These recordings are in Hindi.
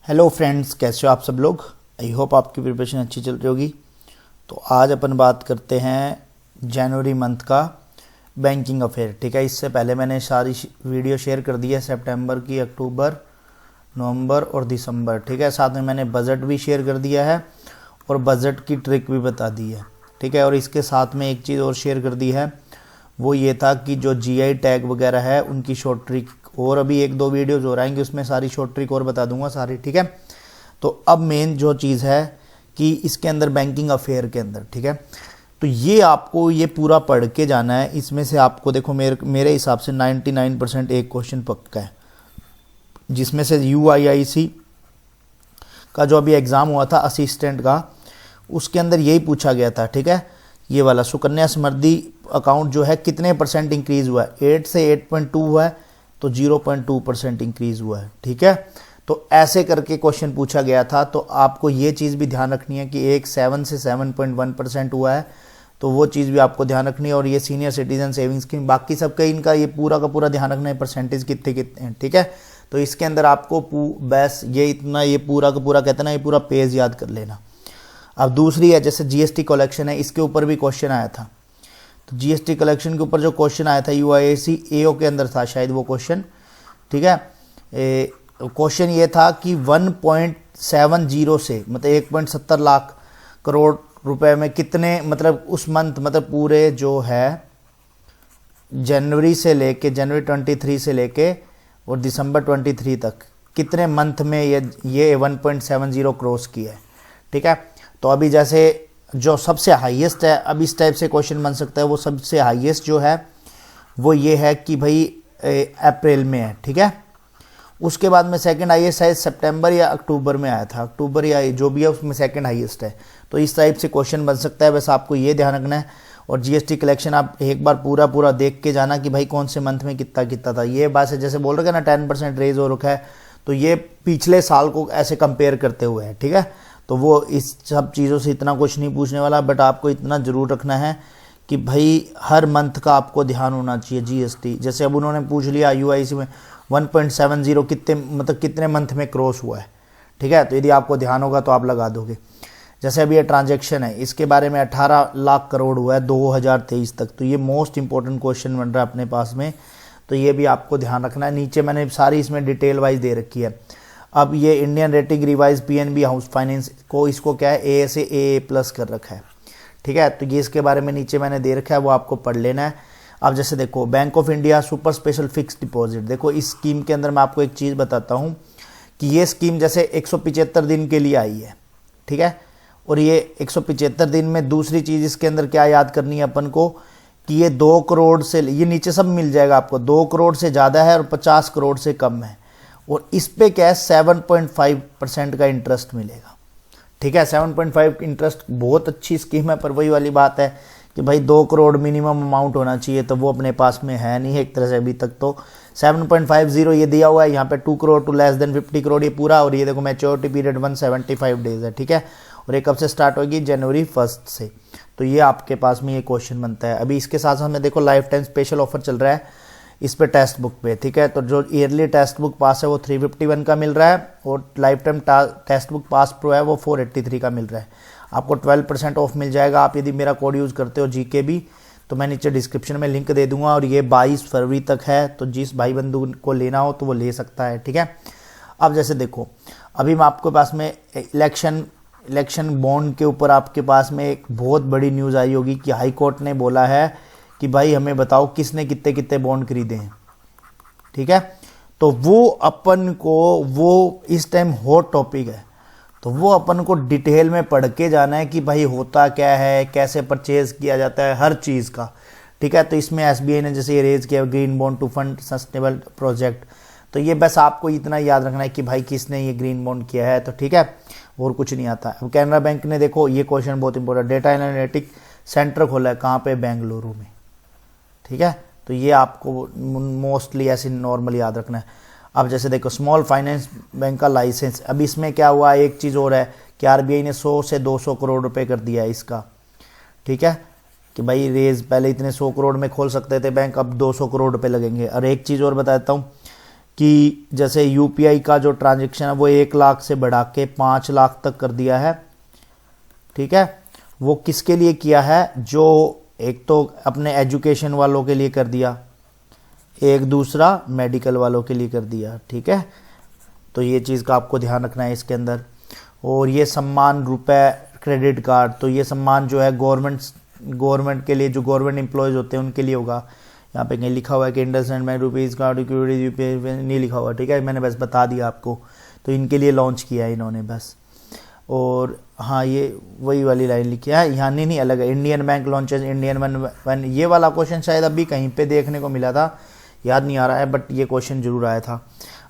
हेलो फ्रेंड्स, कैसे हो आप सब लोग। आई होप आपकी प्रिपरेशन अच्छी चल रही होगी। तो आज अपन बात करते हैं जनवरी मंथ का बैंकिंग अफेयर। ठीक है, इससे पहले मैंने सारी वीडियो शेयर कर दी है सितंबर की, अक्टूबर, नवंबर और दिसंबर। ठीक है, साथ में मैंने बजट भी शेयर कर दिया है और बजट की ट्रिक भी बता दी है। ठीक है, और इसके साथ में एक चीज़ और शेयर कर दी है, वो ये था कि जो जीआई टैग वगैरह है उनकी शॉर्ट ट्रिक, और अभी एक दो वीडियोज हो आएंगे उसमें सारी शॉर्ट ट्रिक और बता दूंगा सारी। ठीक है, तो अब मेन जो चीज़ है कि इसके अंदर बैंकिंग अफेयर के अंदर, ठीक है, तो ये आपको ये पूरा पढ़ के जाना है। इसमें से आपको देखो मेरे हिसाब से 99% एक क्वेश्चन पक्का है, जिसमें से यूआईआईसी का जो अभी एग्ज़ाम हुआ था असिस्टेंट का, उसके अंदर यही पूछा गया था। ठीक है, ये वाला सुकन्या समृद्धि अकाउंट जो है कितने परसेंट इंक्रीज़ हुआ है, 8 से 8.2 हुआ है, तो 0.2% इंक्रीज़ हुआ है। ठीक है, तो ऐसे करके क्वेश्चन पूछा गया था। तो आपको ये चीज़ भी ध्यान रखनी है कि एक 7 से 7.1% हुआ है, तो वो चीज़ भी आपको ध्यान रखनी है। और ये सीनियर सिटीजन सेविंग्स स्कीम, बाकी सबका इनका ये पूरा का पूरा ध्यान रखना है, परसेंटेज कितने कितने हैं। ठीक है, तो इसके अंदर आपको बस ये इतना, ये पूरा का पूरा कहते हैं ना, ये पूरा पेज याद कर लेना। अब दूसरी है जैसे जीएसटी कलेक्शन है, इसके ऊपर भी क्वेश्चन आया था। तो जीएसटी कलेक्शन के ऊपर जो क्वेश्चन आया था यूआईएसी एओ के अंदर था शायद वो क्वेश्चन। ठीक है, क्वेश्चन ये था कि 1.70 से मतलब 1.70 लाख करोड़ रुपए में कितने, मतलब उस मंथ, मतलब पूरे जो है जनवरी 23 से लेके और दिसंबर 23 तक कितने मंथ में ये 1.70 क्रॉस किया है। ठीक है, तो अभी जैसे जो सबसे हाईएस्ट है, अब इस टाइप से क्वेश्चन बन सकता है, वो सबसे हाईएस्ट जो है वो ये है कि भाई अप्रैल में है। ठीक है, उसके बाद में सेकंड हाईएस्ट है सितंबर या अक्टूबर में आया था, अक्टूबर या जो भी है उसमें सेकंड हाईएस्ट है। तो इस टाइप से क्वेश्चन बन सकता है, बस आपको ये ध्यान रखना है। और जीएसटी कलेक्शन आप एक बार पूरा देख के जाना कि भाई कौन से मंथ में कितना कितना था। ये बात है जैसे बोल रहे हैं ना 10% रेज हो रखा है, तो ये पिछले साल को ऐसे कंपेयर करते हुए है। ठीक है, तो वो इस सब चीज़ों से इतना कुछ नहीं पूछने वाला, बट आपको इतना ज़रूर रखना है कि भाई हर मंथ का आपको ध्यान होना चाहिए जीएसटी। जैसे अब उन्होंने पूछ लिया यूआईसी में 1.70 कितने, मतलब कितने मंथ में क्रॉस हुआ है। ठीक है, तो यदि आपको ध्यान होगा तो आप लगा दोगे। जैसे अभी ये ट्रांजैक्शन है, इसके बारे में 18 लाख करोड़ हुआ है 2023 तक, तो ये मोस्ट इंपॉर्टेंट क्वेश्चन बन रहा है अपने पास में, तो ये भी आपको ध्यान रखना है। नीचे मैंने सारी इसमें डिटेल वाइज दे रखी है। अब ये Indian rating revise PNB house finance को, इसको क्या है ए से AA+ कर रखा है। ठीक है, तो ये इसके बारे में नीचे मैंने दे रखा है, वो आपको पढ़ लेना है। अब जैसे देखो bank of India super special fix deposit, देखो इस स्कीम के अंदर मैं आपको एक चीज़ बताता हूँ कि ये स्कीम जैसे 175 दिन के लिए आई है। ठीक है, और ये 175 दिन में दूसरी चीज़ इसके अंदर क्या याद करनी है अपन को कि ये 2 करोड़ से, ये नीचे सब मिल जाएगा आपको, 2 करोड़ से ज़्यादा है और 50 करोड़ से कम है, और इस पे क्या है 7.5% का इंटरेस्ट मिलेगा। ठीक है, 7.5 इंटरेस्ट बहुत अच्छी स्कीम है, पर वही वाली बात है कि भाई 2 करोड़ मिनिमम अमाउंट होना चाहिए, तो वो अपने पास में है नहीं है एक तरह से अभी तक। तो 7.50 ये दिया हुआ है, यहाँ पे 2 crore to less than 50 crore ये पूरा, और ये देखो मैच्योरिटी पीरियड 175 डेज है। ठीक है, और ये कब से स्टार्ट होगी, जनवरी 1 से। तो ये आपके पास में ये क्वेश्चन बनता है। अभी इसके साथ साथ में देखो लाइफ टाइम स्पेशल ऑफर चल रहा है इस पे टेक्स्ट बुक पे। ठीक है, तो जो ईयरली टेक्स्ट बुक पास है वो 351 का मिल रहा है, और life time text book pass pro है वो 483 का मिल रहा है। आपको 12% ऑफ मिल जाएगा आप यदि मेरा कोड यूज़ करते हो GKB, तो मैं नीचे डिस्क्रिप्शन में लिंक दे दूंगा। और ये 22 फरवरी तक है, तो जिस भाई बंधु को लेना हो तो वो ले सकता है। ठीक है, अब जैसे देखो अभी मैं आपके पास में इलेक्शन बॉन्ड के ऊपर आपके पास में एक बहुत बड़ी न्यूज़ आई होगी कि हाई कोर्ट ने बोला है कि भाई हमें बताओ किसने कितने कितने बॉन्ड खरीदे हैं। ठीक है, तो वो अपन को, वो इस टाइम हॉट टॉपिक है, तो वो अपन को डिटेल में पढ़ के जाना है कि भाई होता क्या है, कैसे परचेज किया जाता है, हर चीज़ का। ठीक है, तो इसमें SBI ने जैसे ये रेज किया green bond to fund sustainable project, तो ये बस आपको इतना याद रखना है कि भाई किसने ये ग्रीन बॉन्ड किया है। तो ठीक है, और कुछ नहीं आता। अब कैनरा बैंक ने देखो ये क्वेश्चन बहुत इंपॉर्टेंट, डेटा एनालिटिक सेंटर खोला है कहाँ पे, बेंगलुरु में। ठीक है, तो ये आपको मोस्टली ऐसे नॉर्मल याद रखना है। अब जैसे देखो स्मॉल फाइनेंस बैंक का लाइसेंस, अब इसमें क्या हुआ, एक चीज़ और है कि RBI ने 100 से 200 करोड़ रुपए कर दिया है इसका। ठीक है, कि भाई रेज पहले इतने 100 करोड़ में खोल सकते थे बैंक, अब 200 करोड़ रुपए लगेंगे। और एक चीज़ और बता देता हूँ कि जैसे यूपीआई का जो ट्रांजैक्शन है वो 1 लाख से बढ़ा के 5 लाख तक कर दिया है, ठीक है। वो किसके लिए किया है, जो एक तो अपने एजुकेशन वालों के लिए कर दिया, एक दूसरा मेडिकल वालों के लिए कर दिया, ठीक है। तो ये चीज़ का आपको ध्यान रखना है इसके अंदर। और ये सम्मान रुपए क्रेडिट कार्ड, तो ये सम्मान जो है गवर्नमेंट के लिए, जो गवर्नमेंट एम्प्लॉयज़ होते हैं उनके लिए होगा। यहाँ पे कहीं लिखा हुआ है कि इंडसलैंड बैंक रुपीज़ कार्ड नहीं लिखा हुआ, ठीक है, मैंने बस बता दिया आपको। तो इनके लिए लॉन्च किया है इन्होंने बस। और हाँ, ये वही वाली लाइन लिखी है यहाँ, नहीं अलग है। Indian bank launches Indian one, ये वाला क्वेश्चन शायद अभी कहीं पे देखने को मिला था, याद नहीं आ रहा है, बट ये क्वेश्चन जरूर आया था।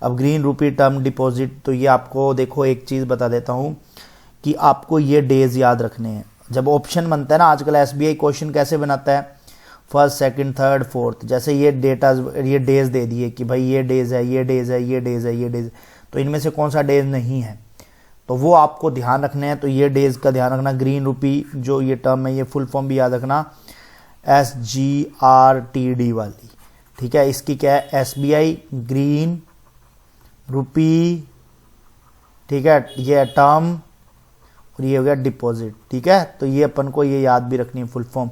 अब ग्रीन रूपी टर्म डिपॉजिट, तो ये आपको देखो एक चीज़ बता देता हूँ कि आपको ये डेज याद रखने हैं। जब ऑप्शन बनता है ना, आजकल एसबीआई क्वेश्चन कैसे बनाता है, फर्स्ट सेकंड थर्ड फोर्थ, जैसे ये डेटा, ये डेज दे दिए कि भाई ये डेज है, ये डेज है, ये डेज है, ये डेज, तो इनमें से कौन सा डेज नहीं है, तो वो आपको ध्यान रखने हैं। तो ये डेज का ध्यान रखना। ग्रीन रूपी जो ये टर्म है, ये फुल फॉर्म भी याद रखना, SGRTD वाली, ठीक है। इसकी क्या है, एसबीआई ग्रीन रूपी, ठीक है, ये टर्म, और ये हो गया डिपॉजिट, ठीक है। तो ये अपन को ये याद भी रखनी है फुल फॉर्म।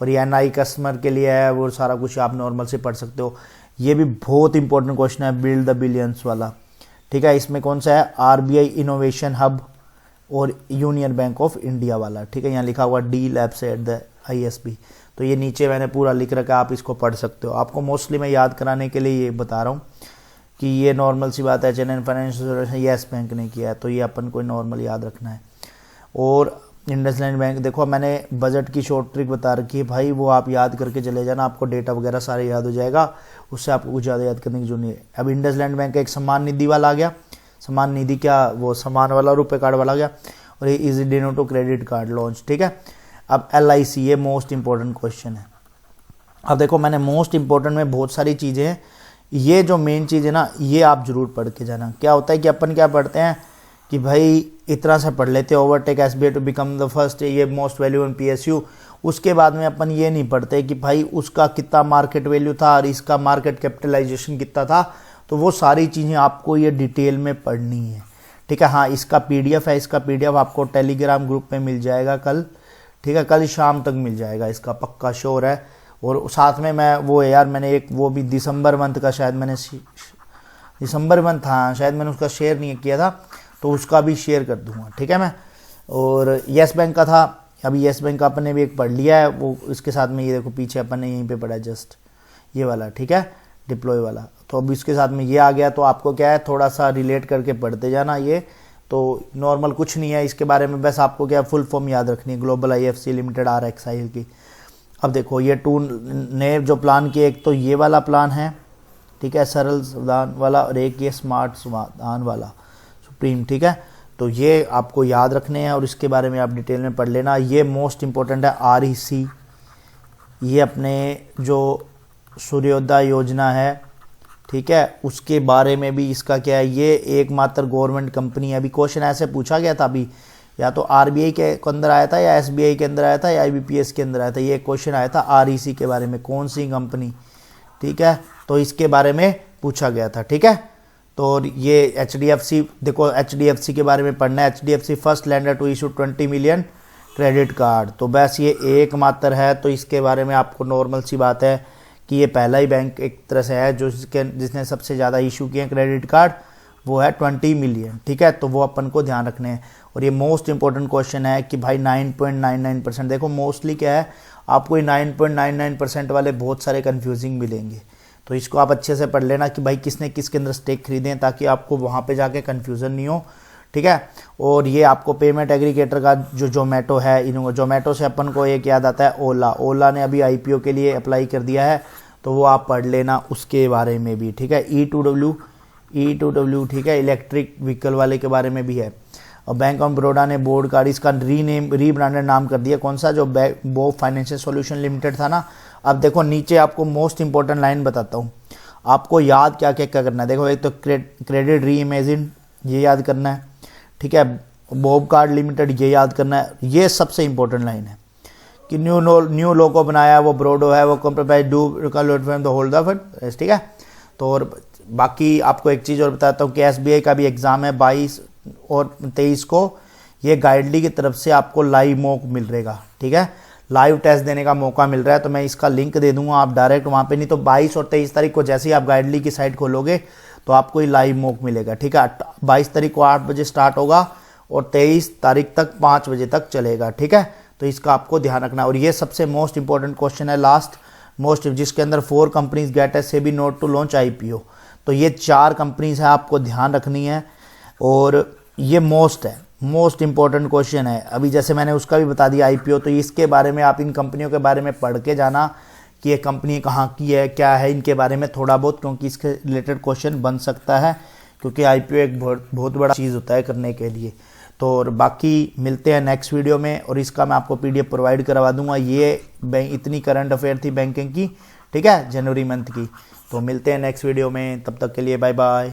और ये एनआई कस्टमर के लिए है, वो सारा कुछ आप नॉर्मल से पढ़ सकते हो। ये भी बहुत इंपॉर्टेंट क्वेश्चन है, बिल्ड द बिलियंस वाला, ठीक है। इसमें कौन सा है, आरबीआई इनोवेशन हब और यूनियन बैंक ऑफ इंडिया वाला, ठीक है। यहाँ लिखा हुआ D labs at the ISB। तो ये नीचे मैंने पूरा लिख रखा है, आप इसको पढ़ सकते हो। आपको मोस्टली मैं याद कराने के लिए ये बता रहा हूँ कि ये नॉर्मल सी बात है। चेन्नई फाइनेंशियल येस बैंक ने किया है, तो ये अपन को नॉर्मल याद रखना है। और इंडसलैंड बैंक, देखो मैंने बजट की शॉर्ट ट्रिक बता रखी है भाई, वो आप याद करके चले जाना, आपको डेटा वगैरह सारे याद हो जाएगा, उससे आपको कुछ ज़्यादा याद करने की जरूरत नहीं है। अब इंडसलैंड बैंक का एक सम्मान निधि वाला आ गया, सम्मान निधि क्या, वो सम्मान वाला रुपए कार्ड वाला आ गया। और ये इजी डेनोटो क्रेडिट कार्ड लॉन्च, ठीक है। अब LIC, ये मोस्ट इंपॉर्टेंट क्वेश्चन है। अब देखो मैंने मोस्ट इंपॉर्टेंट में बहुत सारी चीज़ें हैं, ये जो मेन चीज़ है ना, ये आप जरूर पढ़ के जाना। क्या होता है कि अपन क्या पढ़ते हैं कि भाई इतना सा पढ़ लेते हैं, overtake SBI to become the first, ये मोस्ट वैल्यू इन PSU। उसके बाद में अपन ये नहीं पढ़ते कि भाई उसका कितना मार्केट वैल्यू था और इसका मार्केट कैपिटलाइजेशन कितना था। तो वो सारी चीज़ें आपको ये डिटेल में पढ़नी है, ठीक है। हाँ, इसका PDF है, इसका PDF आपको टेलीग्राम ग्रुप में मिल जाएगा कल, ठीक है, कल शाम तक मिल जाएगा, इसका पक्का श्योर है। और साथ में मैं वो यार, मैंने एक वो भी दिसंबर मंथ का शायद मैंने, दिसंबर मंथ था शायद, मैंने उसका शेयर नहीं किया था, तो उसका भी शेयर कर दूंगा, ठीक है मैं। और येस बैंक का था, अभी येस बैंक का अपन ने भी एक पढ़ लिया है, वो इसके साथ में ये देखो पीछे अपन ने यहीं पे पढ़ा है जस्ट ये वाला, ठीक है, डिप्लॉय वाला। तो अब इसके साथ में ये आ गया, तो आपको क्या है थोड़ा सा रिलेट करके पढ़ते जाना। ये तो नॉर्मल कुछ नहीं है इसके बारे में, बस आपको क्या फुल फॉर्म याद रखनी है, ग्लोबल IFC लिमिटेड RXIL की। अब देखो ये 2 नए जो प्लान किए, एक तो ये वाला प्लान है, ठीक है, सरल समाधान वाला, और एक ये स्मार्ट समाधान वाला सुप्रीम, ठीक है। तो ये आपको याद रखने हैं और इसके बारे में आप डिटेल में पढ़ लेना। ये मोस्ट इंपॉर्टेंट है REC, ये अपने जो सूर्योदय योजना है, ठीक है, उसके बारे में भी इसका क्या है, ये एकमात्र गवर्नमेंट कंपनी है। अभी क्वेश्चन ऐसे पूछा गया था अभी, या तो RBI के अंदर आया था, या SBI के अंदर आया था, या IBPS के अंदर आया था। ये क्वेश्चन आया था REC के बारे में, कौन सी कंपनी, ठीक है, तो इसके बारे में पूछा गया था, ठीक है। तो ये HDFC, देखो HDFC के बारे में पढ़ना है। HDFC first lender to issue 20 million credit card, तो बस ये एकमात्र है। तो इसके बारे में आपको नॉर्मल सी बात है कि ये पहला ही बैंक एक तरह से है जो जिसने सबसे ज़्यादा इशू किए क्रेडिट कार्ड, वो है 20 मिलियन, ठीक है। तो वो अपन को ध्यान रखने हैं। और ये मोस्ट इंपॉर्टेंट क्वेश्चन है कि भाई 9.99%, देखो मोस्टली क्या है, आपको ये 9.99% वाले बहुत सारे कन्फ्यूजिंग मिलेंगे, तो इसको आप अच्छे से पढ़ लेना कि भाई किसने किसके अंदर स्टेक खरीदे, ताकि आपको वहाँ पे जाके कन्फ्यूज़न नहीं हो, ठीक है। और ये आपको पेमेंट एग्रीगेटर का जो जोमेटो है, जोमेटो से अपन को एक याद आता है ओला ने अभी IPO के लिए अप्लाई कर दिया है, तो वो आप पढ़ लेना उसके बारे में भी, ठीक है। E2W, ठीक है, इलेक्ट्रिक व्हीकल वाले के बारे में भी है। और बैंक ऑफ बड़ौदा ने बोर्ड कार्ड, इसका रीब्रांडेड नाम कर दिया, कौन सा, जो BOB फाइनेंशियल सॉल्यूशन लिमिटेड था ना। अब देखो नीचे आपको मोस्ट इंपॉर्टेंट लाइन बताता हूँ, आपको याद क्या क्या करना है। देखो एक तो क्रेडिट री इमेजिन, ये याद करना है, ठीक है। BOB कार्ड लिमिटेड, ये याद करना है। ये सबसे इंपॉर्टेंट लाइन है कि न्यू लोगो बनाया, वो ब्रोडो है, वो compromise do the hold the fund, ठीक है। तो और बाकी आपको एक चीज़ और बताता हूँ कि SBI का भी एग्ज़ाम है 22 और 23 को। ये गाइडली की तरफ से आपको लाइव मॉक मिल रहेगा, ठीक है, लाइव टेस्ट देने का मौका मिल रहा है। तो मैं इसका लिंक दे दूंगा, आप डायरेक्ट वहाँ पे, नहीं तो 22 और 23 तारीख को जैसे ही आप गाइडली की साइट खोलोगे तो आपको ये लाइव मॉक मिलेगा, ठीक है। 22 तारीख को 8 बजे स्टार्ट होगा और 23 तारीख तक 5 बजे तक चलेगा, ठीक है। तो इसका आपको ध्यान रखना। और ये सबसे मोस्ट इंपॉर्टेंट क्वेश्चन है, लास्ट मोस्ट, जिसके अंदर 4 companies get a SEBI nod to launch IPO। तो ये 4 कंपनीज है, आपको ध्यान रखनी है। और ये मोस्ट इंपॉर्टेंट क्वेश्चन है। अभी जैसे मैंने उसका भी बता दिया IPO, तो इसके बारे में आप इन कंपनियों के बारे में पढ़ के जाना कि ये कंपनी कहाँ की है, क्या है, इनके बारे में थोड़ा बहुत, क्योंकि इसके रिलेटेड क्वेश्चन बन सकता है, क्योंकि IPO एक बहुत बड़ा चीज़ होता है करने के लिए। तो और बाकी मिलते हैं नेक्स्ट वीडियो में, और इसका मैं आपको PDF प्रोवाइड करवा दूंगा। ये इतनी करंट अफेयर थी बैंकिंग की, ठीक है, जनवरी मंथ की। तो मिलते हैं नेक्स्ट वीडियो में, तब तक के लिए बाय बाय।